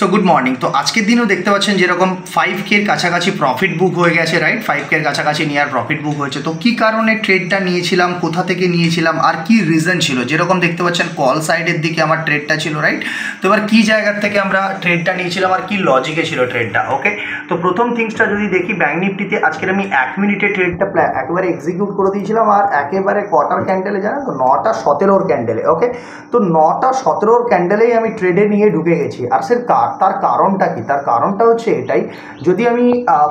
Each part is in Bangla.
So good morning. তো আজকের দিনেও দেখতে পাচ্ছেন যেরকম 5K এর কাছাকাছি প্রফিট বুক হয়ে গেছে, রাইট? 5K এর কাছাকাছি নিয়ার প্রফিট বুক হয়েছে। তো কী কারণে ট্রেডটা নিয়েছিলাম, কোথা থেকে নিয়েছিলাম, আর কি রিজন ছিল? যেরকম দেখতে পাচ্ছেন কল সাইডের দিকে আমার ট্রেডটা ছিল, রাইট? তো এবার কী জায়গার থেকে আমরা ট্রেডটা নিয়েছিলাম আর কি লজিকে ছিল ট্রেডটা, ওকে? তো প্রথম থিংসটা যদি দেখি, ব্যাঙ্ক নিফটিতে আজকের আমি 1 মিনিটে ট্রেডটা একেবারে এক্সিকিউট করে দিয়েছিলাম। আর একেবারে কটার ক্যান্ডেলে জানেন তো? 9:17 ক্যান্ডেলে, ওকে? তো 9:17 ক্যান্ডেলেই আমি ট্রেডে নিয়ে ঢুকে গেছি। আর তার কারণটা কি? তার কারণটা হচ্ছে এটাই, যদি আমি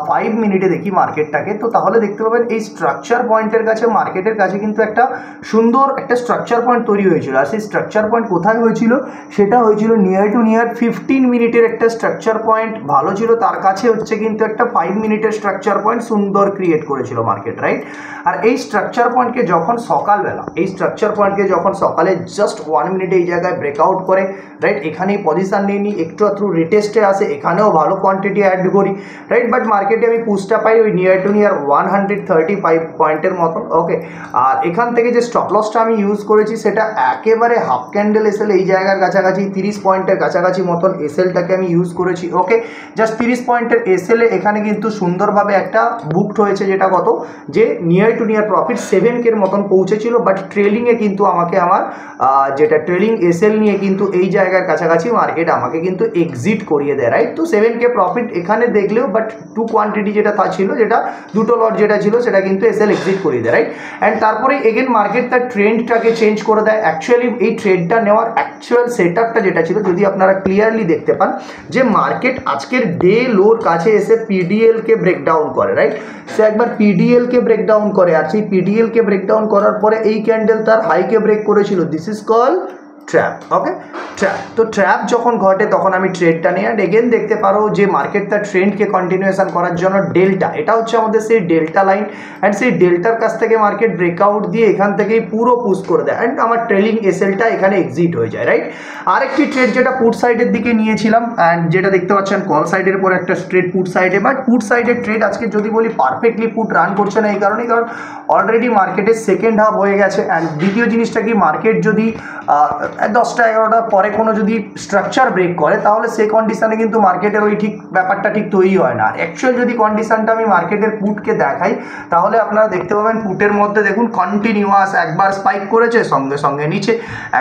5 মিনিটে দেখি মার্কেটটাকে, তো তাহলে দেখতে পাবেন এই স্ট্রাকচার পয়েন্টের কাছে, মার্কেটের কাছে কিন্তু একটা সুন্দর একটা স্ট্রাকচার পয়েন্ট তৈরি হয়েছিল। আর সেই স্ট্রাকচার পয়েন্ট কোথায় হয়েছিল? সেটা হয়েছিল নিয়ার টু নিয়ার 15 মিনিটের একটা স্ট্রাকচার পয়েন্ট ভালো ছিল, তার কাছে হচ্ছে কিন্তু একটা 5 মিনিটের স্ট্রাকচার পয়েন্ট সুন্দর ক্রিয়েট করেছিল মার্কেট, রাইট? আর এই স্ট্রাকচার পয়েন্টকে যখন সকালবেলা, এই স্ট্রাকচার পয়েন্টকে যখন সকালে জাস্ট 1 মিনিটে এই জায়গায় ব্রেকআউট করে, রাইট? এখানেই পজিশন নিয়ে নিই, একটু থ্রু রিটেস্টে আসে, এখানেও ভালো কোয়ান্টিটি অ্যাড করি, রাইট? বাট মার্কেটে আমি পুশটা পাই ওই নিয়ার টু নিয়ার 135 পয়েন্টের মতন, ওকে? আর এখান থেকে যে স্টপ লসটা আমি ইউজ করেছি সেটা একেবারে হাফ ক্যান্ডেল এসএল এই জায়গার কাছাকাছি 30 পয়েন্টের কাছাকাছি মতন এসএলটাকে আমি ইউজ করেছি, ওকে? জাস্ট 30 পয়েন্টের এসএলে এখানে কিন্তু সুন্দরভাবে একটা বুকড হয়েছে, যেটা কত, যে near to near profit 7K এর মতন পৌঁছেছিল। বাট ট্রেলিংয়ে কিন্তু আমাকে আমার যেটা ট্রেলিং এসএল নিয়ে কিন্তু এই জায়গার কাছাকাছি মার্কেট আমাকে কিন্তু এক্সিট করিয়ে দেয়, রাইট? তো 7K প্রফিট এখানে দেখলেও, বাট টু কোয়ান্টিটি যেটা ছিল, যেটা দুটো লট যেটা ছিল, সেটা কিন্তু এসএল এক্সিট করিয়ে দেয়, রাইট? অ্যান্ড তারপরে এগেন মার্কেট তার ট্রেন্ডটাকে চেঞ্জ করে দেয়। অ্যাকচুয়ালি এই ট্রেডটা নেওয়ার অ্যাকচুয়াল সেট আপটা যেটা ছিল, যদি আপনারা ক্লিয়ারলি দেখতে পান, যে মার্কেট আজকের ডে লোর কাছে এসে পিডিএলকে ব্রেকডাউন করে, রাইট? সে একবার পিডিএলকে ব্রেকডাউন করে, আর সেই পিডিএলকে ব্রেকডাউন করার পরে এই ক্যান্ডেল তার হাইকে ব্রেক করেছিল। This is call trap, okay? Trap. তো ট্র্যাপ যখন ঘটে তখন আমি ট্রেডটা নিই। অ্যান্ড এগেন দেখতে পারো যে মার্কেট তার ট্রেন্ডকে কন্টিনিউয়েশন করার জন্য ডেল্টা, এটা হচ্ছে আমাদের সেই ডেল্টা লাইন, অ্যান্ড সেই ডেল্টার কাছ থেকে মার্কেট ব্রেকআউট দিয়ে এখান থেকেই পুরো পুশ করে দেয়, অ্যান্ড আমার ট্রেলিং এসএলটা এখানে এক্সিট হয়ে যায়, রাইট? আরেকটি ট্রেড যেটা পুট সাইডের দিকে নিয়েছিলাম, অ্যান্ড যেটা দেখতে পাচ্ছেন কল সাইডের পর একটা স্ট্রেট পুট সাইডে। বাট পুট সাইডের ট্রেড আজকে যদি বলি পারফেক্টলি পুট রান করছে না, এই কারণে, কারণ অলরেডি মার্কেটের সেকেন্ড হাফ হয়ে গেছে। অ্যান্ড দ্বিতীয় জিনিসটা কি, মার্কেট যদি 10টা-11টার পরে কোনো যদি স্ট্রাকচার ব্রেক করে, তাহলে সেই কন্ডিশনে কিন্তু মার্কেটের ওই ঠিক ব্যাপারটা ঠিক তৈরি হয় না। আর অ্যাকচুয়াল যদি কন্ডিশনটা আমি মার্কেটের পুটকে দেখাই, তাহলে আপনারা দেখতে পাবেন পুটের মধ্যে দেখুন কন্টিনিউয়াস একবার স্পাইক করেছে, সঙ্গে সঙ্গে নিচে,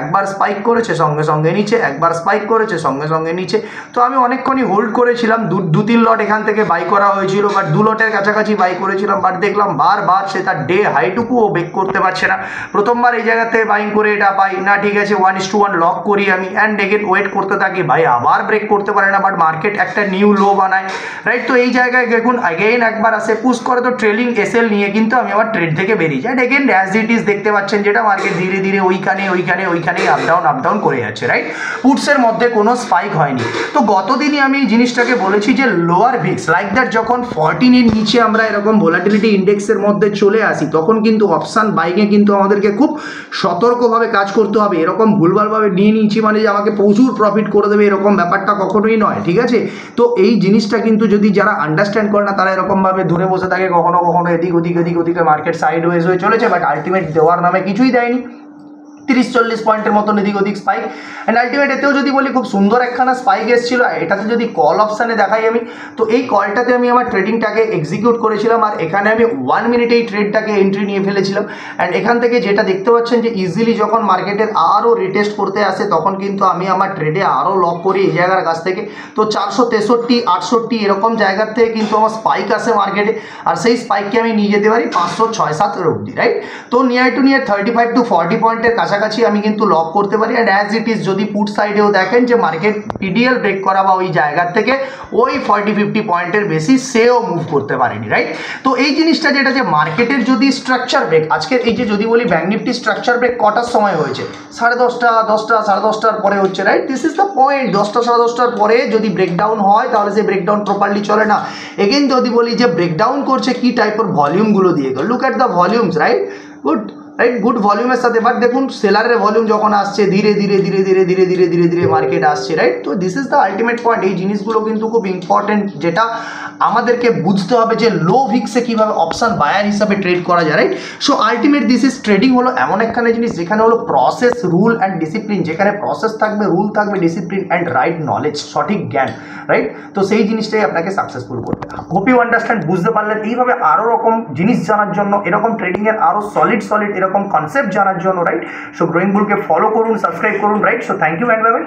একবার স্পাইক করেছে, সঙ্গে সঙ্গে নিচে, একবার স্পাইক করেছে, সঙ্গে সঙ্গে নিচে। তো আমি অনেকক্ষণই হোল্ড করেছিলাম, 2-3 লট এখান থেকে বাই করা হয়েছিল, বাট 2 লটের কাছাকাছি বাই করেছিলাম। বাট দেখলাম বারবার সে তার ডে হাইটুকুও ব্রেক করতে পারছে না। প্রথমবার এই জায়গা থেকে বাইং করে এটা পাই না, ঠিক আছে, 1:1 লক করি আমি, অ্যান্ড এগেন ওয়েট করতে থাকি, ভাই আবার ব্রেক করতে পারে না, বাট মার্কেট একটা নিউ লো বানায়, রাইট? তো এই জায়গায় দেখুন এগেইন একবার আসে, পুশ করে, তো ট্রেলিং এসএল নিয়ে কিন্তু আমি আমার ট্রেড থেকে বেরিয়ে যাই। এগেইন অ্যাজ ইট ইজ দেখতে পাচ্ছেন যেটা মার্কেট ধীরে ধীরে ওইখানেই আপ ডাউন করে যাচ্ছে, রাইট? পুটসের মধ্যে কোনো স্পাইক হয়নি। তো গতদিনই আমি এই জিনিসটাকে বলেছি যে লোয়ার ভিক্স লাইক দ্যাট যখন 14 এর নিচে আমরা এরকম ভোলাটিলিটি ইন্ডেক্সের মধ্যে চলে আসি, তখন কিন্তু অপশান বাইকে কিন্তু আমাদেরকে খুব সতর্কভাবে কাজ করতে হবে। এরকম ভুলভালভাবে নিয়ে নিয়েছি মানে যে আমাকে প্রচুর প্রফিট করে দেবে, এরকম ব্যাপারটা কখনোই নয়, ঠিক আছে? তো এই জিনিসটা কিন্তু যদি যারা আন্ডারস্ট্যান্ড করে না, তারা এরকমভাবে ধরে বসে থাকে, কখনো কখনো এদিক ওদিকে মার্কেট সাইড ওয়েজ হয়ে চলেছে, বাট আলটিমেট দেওয়ার নামে কিছুই দেয়নি। 30-40 পয়েন্টের মতন এদিক ওদিক স্পাইক, অ্যান্ড আলটিমেট এতেও যদি বলি খুব সুন্দর একখানা স্পাইক এসেছিল। এটাতে যদি কল অপশানে দেখাই আমি, তো এই কলটাতে আমি আমার ট্রেডিংটাকে এক্সিকিউট করেছিলাম, আর এখানে আমি 1 মিনিটে এই ট্রেডটাকে এন্ট্রি নিয়ে ফেলেছিলাম। অ্যান্ড এখান থেকে যেটা দেখতে পাচ্ছেন যে ইজিলি যখন মার্কেটের আরও রিটেস্ট করতে আসে, তখন কিন্তু আমি আমার ট্রেডে আরও লক করি এই জায়গার কাছ থেকে। তো 463-68 এরকম জায়গার থেকে কিন্তু আমার স্পাইক আসে মার্কেটে, আর সেই স্পাইককে আমি নিয়ে যেতে পারি 506-7 অবধি, রাইট? তো নিয়ার টু নিয়ার 35-40 পয়েন্টের কাছাকাছি আমি কিন্তু লক করতে পারি। অ্যান্ড অ্যাজ ইট ইজ যদি পুট সাইডেও দেখেন যে মার্কেট পিডিএল ব্রেক করা বা ওই জায়গার থেকে ওই 40-50 পয়েন্টের বেশি সেও মুভ করতে পারেনি, রাইট? তো এই জিনিসটা যেটা, যে মার্কেটের যদি স্ট্রাকচার ব্রেক, আজকের এই যে যদি বলি ব্যাঙ্ক নিফটি স্ট্রাকচার ব্রেক কটার সময় হয়েছে, 10:30 পরে হচ্ছে, right? This is the point. 10:30 পরে যদি ব্রেকডাউন হয়, তাহলে সেই ব্রেকডাউন প্রপারলি চলে না। এগেন যদি বলি যে ব্রেকডাউন করছে কি টাইপের ভলিউমগুলো দিয়ে, look at the volumes, right? Good. Right, good ভলিউমের সাথে। বাট দেখুন সেলারের ভলিউম যখন আসছে ধীরে ধীরে ধীরে ধীরে ধীরে ধীরে ধীরে ধীরে মার্কেট আসছে, রাইট। তো this is the ultimate point. এই জিনিসগুলো কিন্তু খুব ইম্পর্টেন্ট, যেটা আমাদেরকে বুঝতে হবে যে লো ভিক্সে কীভাবে অপশান বায়ার হিসাবে ট্রেড করা যায়, right. So ultimate this is trading হলো এমন একখানে জিনিস যেখানে হলো প্রসেস, রুল অ্যান্ড ডিসিপ্লিন, যেখানে প্রসেস থাকবে, রুল থাকবে, ডিসিপ্লিন অ্যান্ড রাইট নলেজ, সঠিক জ্ঞান, রাইট। তো সেই জিনিসটাই আপনাকে সাকসেসফুল করবে। হোপ ইউ আন্ডারস্ট্যান্ড, বুঝতে পারলেন। এইভাবে আরও রকম জিনিস জানার জন্য, এরকম ট্রেডিংয়ের আরও সলিড এরকম কনসেপ্ট জানার জন্য, রাইট। সো গ্রোয়িং বুলকে ফলো করুন, সাবস্ক্রাইব করুন, right. So thank you and bye by.